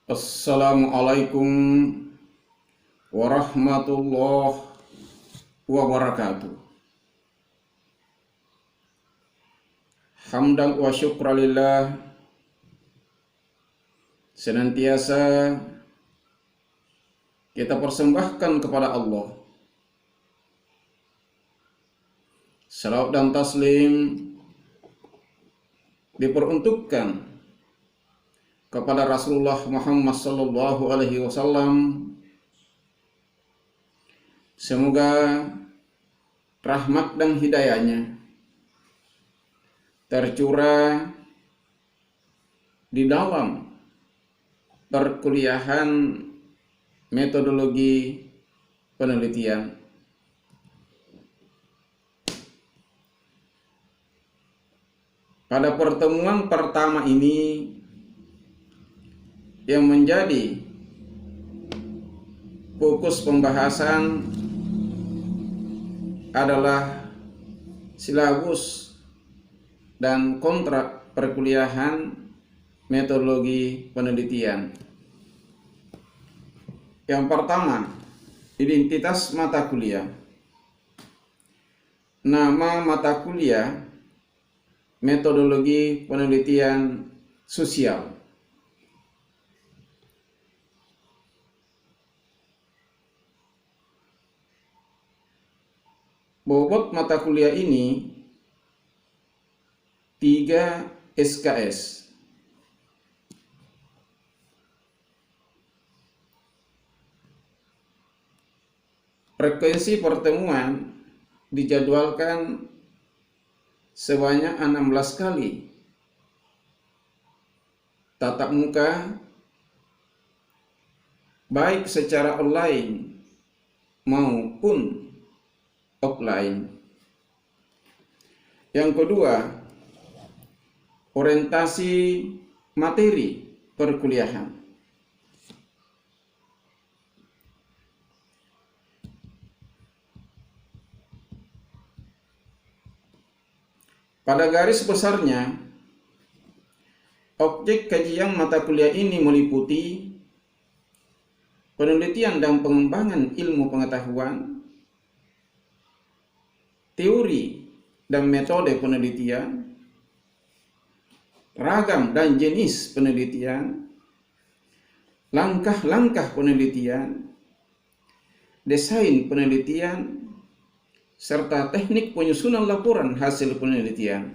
Assalamualaikum warahmatullahi wabarakatuh. Hamdan wa syukralillah, senantiasa kita persembahkan kepada Allah. Salawat dan taslim diperuntukkan kepada Rasulullah Muhammad sallallahu alaihi wasallam. Semoga rahmat dan hidayahnya tercurah di dalam perkuliahan metodologi penelitian. Pada pertemuan pertama ini yang menjadi fokus pembahasan adalah silabus dan kontrak perkuliahan metodologi penelitian. Yang pertama, identitas mata kuliah. Nama mata kuliah metodologi penelitian sosial. Bobot mata kuliah ini 3 SKS. Frekuensi pertemuan dijadwalkan sebanyak 16 kali. Tatap muka baik secara online maupun offline. Yang kedua, orientasi materi perkuliahan. Pada garis besarnya, objek kajian mata kuliah ini meliputi penelitian dan pengembangan ilmu pengetahuan, teori dan metode penelitian, ragam dan jenis penelitian, langkah-langkah penelitian, desain penelitian, serta teknik penyusunan laporan hasil penelitian.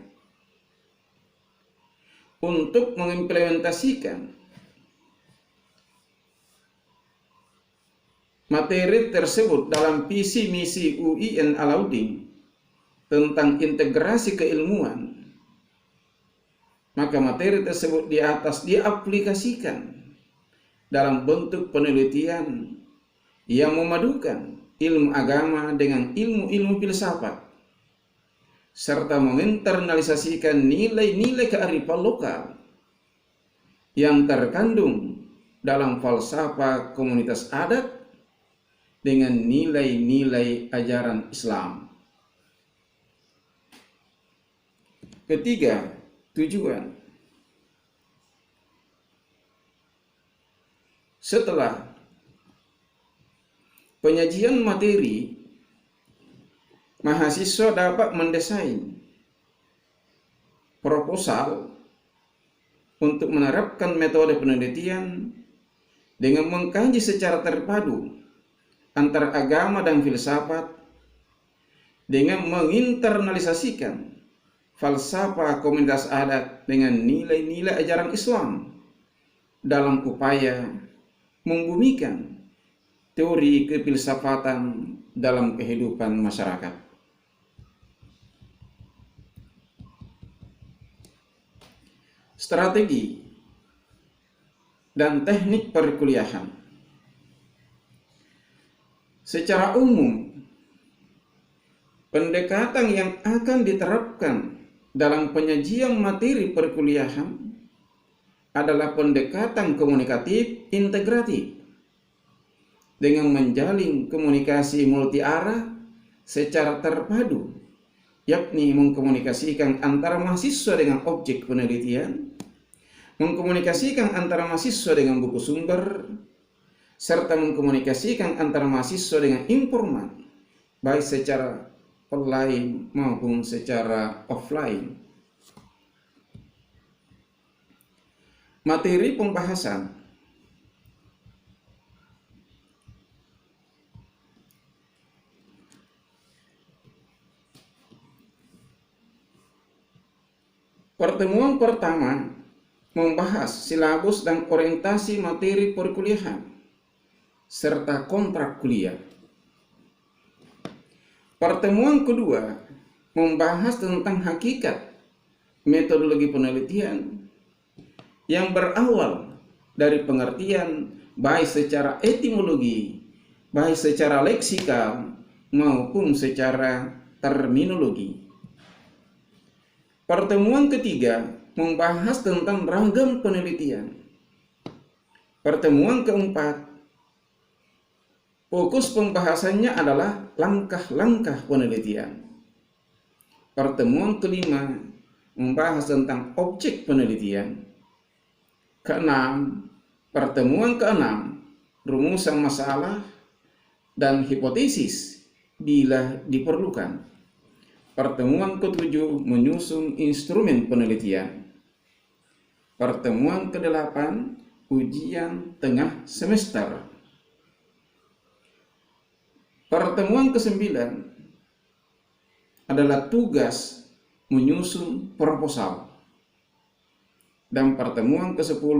Untuk mengimplementasikan materi tersebut dalam visi misi UIN Alauddin tentang integrasi keilmuan, maka materi tersebut di atas diaplikasikan dalam bentuk penelitian yang memadukan ilmu agama dengan ilmu-ilmu filsafat, serta menginternalisasikan nilai-nilai kearifan lokal yang terkandung dalam falsafah komunitas adat dengan nilai-nilai ajaran Islam. Ketiga, tujuan. Setelah penyajian materi, mahasiswa dapat mendesain proposal untuk menerapkan metode penelitian dengan mengkaji secara terpadu antara agama dan filsafat dengan menginternalisasikan falsafah komunitas adat dengan nilai-nilai ajaran Islam dalam upaya membumikan teori kefilsafatan dalam kehidupan masyarakat. Strategi dan teknik perkuliahan. Secara umum, pendekatan yang akan diterapkan dalam penyajian materi perkuliahan adalah pendekatan komunikatif integratif dengan menjalin komunikasi multi arah secara terpadu, yakni mengkomunikasikan antara mahasiswa dengan objek penelitian, mengkomunikasikan antara mahasiswa dengan buku sumber, serta mengkomunikasikan antara mahasiswa dengan informan, baik secara online maupun secara offline. Materi pembahasan. Pertemuan pertama membahas silabus dan orientasi materi perkuliahan serta kontrak kuliah. Pertemuan kedua membahas tentang hakikat metodologi penelitian yang berawal dari pengertian baik secara etimologi, baik secara leksikal maupun secara terminologi. Pertemuan ketiga membahas tentang ragam penelitian. Pertemuan keempat, fokus pembahasannya adalah langkah-langkah penelitian. Pertemuan kelima membahas tentang objek penelitian. Pertemuan keenam, rumusan masalah dan hipotesis bila diperlukan. Pertemuan ketujuh, menyusun instrumen penelitian. Pertemuan kedelapan, ujian tengah semester. Pertemuan kesembilan adalah tugas menyusun proposal. Dan pertemuan ke-10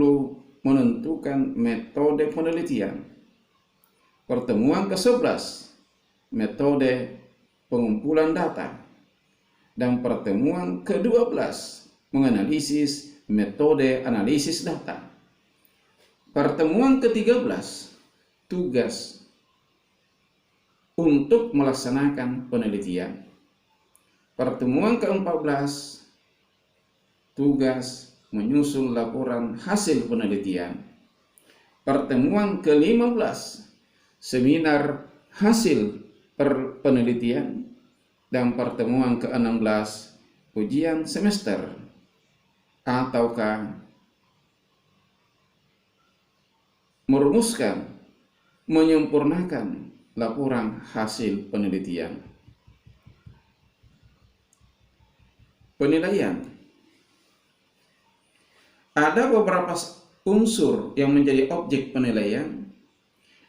menentukan metode penelitian. Pertemuan ke-11 metode pengumpulan data. Dan pertemuan ke-12 menganalisis metode analisis data. Pertemuan ke-13 tugas untuk melaksanakan penelitian. Pertemuan ke-14 tugas menyusun laporan hasil penelitian. Pertemuan ke-15 seminar hasil penelitian. Dan pertemuan ke-16 ujian semester ataukah merumuskan, menyempurnakan laporan hasil penelitian. Penilaian. Ada beberapa unsur yang menjadi objek penilaian.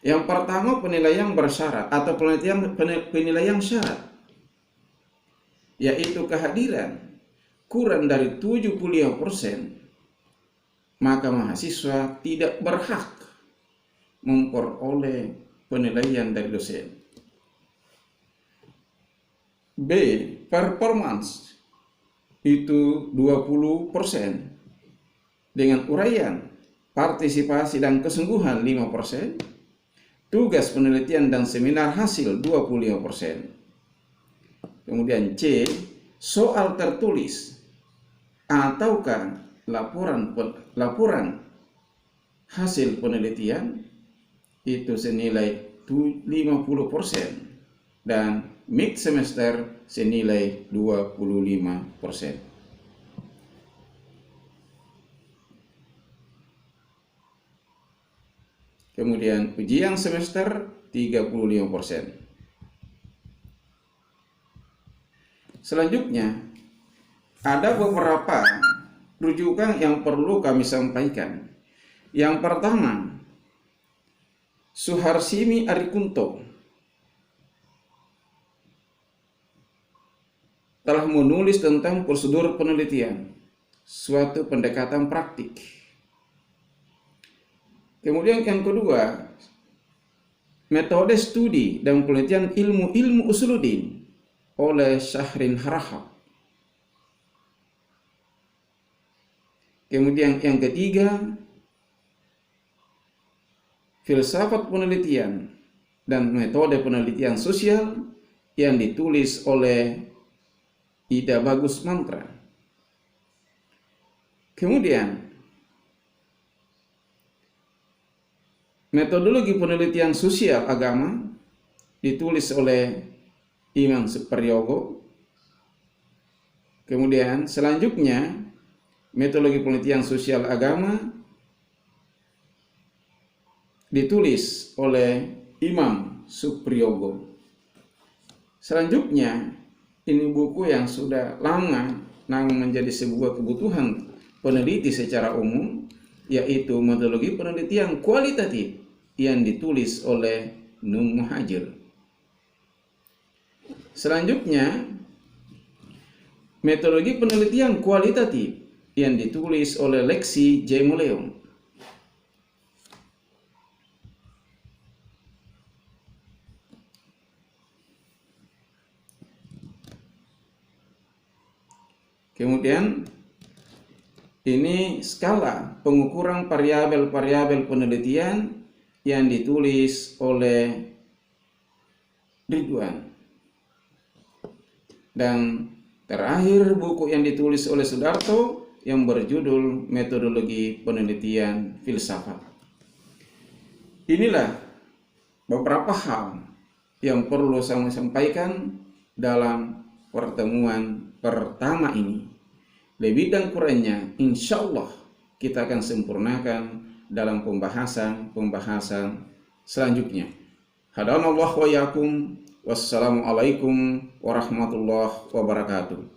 Yang pertama, penilaian bersyarat atau penilaian syarat, yaitu kehadiran kurang dari 75%, maka mahasiswa tidak berhak memperoleh penilaian dari dosen. B. Performance itu 20% dengan uraian partisipasi dan kesungguhan 5%, tugas penelitian dan seminar hasil 25%. Kemudian C, soal tertulis ataukah laporan hasil penelitian itu senilai 50% dan mid semester senilai 25%. Kemudian ujian semester 35%. Selanjutnya, ada beberapa rujukan yang perlu kami sampaikan. Yang pertama, Suharsini Arikunto telah menulis tentang prosedur penelitian, suatu pendekatan praktik. Kemudian yang kedua, metode studi dan penelitian ilmu usuluddin oleh Syahrin Harahap. Kemudian yang ketiga, filsafat penelitian dan metode penelitian sosial yang ditulis oleh Ida Bagus Mantra. Kemudian metodologi penelitian sosial agama ditulis oleh Iman Suparyogo. Kemudian selanjutnya metodologi penelitian sosial agama ditulis oleh Imam Supriyogo. Selanjutnya, ini buku yang sudah lama namun menjadi sebuah kebutuhan peneliti secara umum, yaitu metodologi penelitian kualitatif yang ditulis oleh Nun Muhajir. Selanjutnya, metodologi penelitian kualitatif yang ditulis oleh Lexi J. Moleong. Kemudian ini skala pengukuran variabel-variabel penelitian yang ditulis oleh Ridwan. Dan terakhir buku yang ditulis oleh Sudarto yang berjudul Metodologi Penelitian Filsafat. Inilah beberapa hal yang perlu saya sampaikan dalam pertemuan pertama ini. Lebih dan kurangnya insya Allah kita akan sempurnakan dalam pembahasan selanjutnya. Hadanallahu wa iyyakum. Wassalamualaikum warahmatullahi wabarakatuh.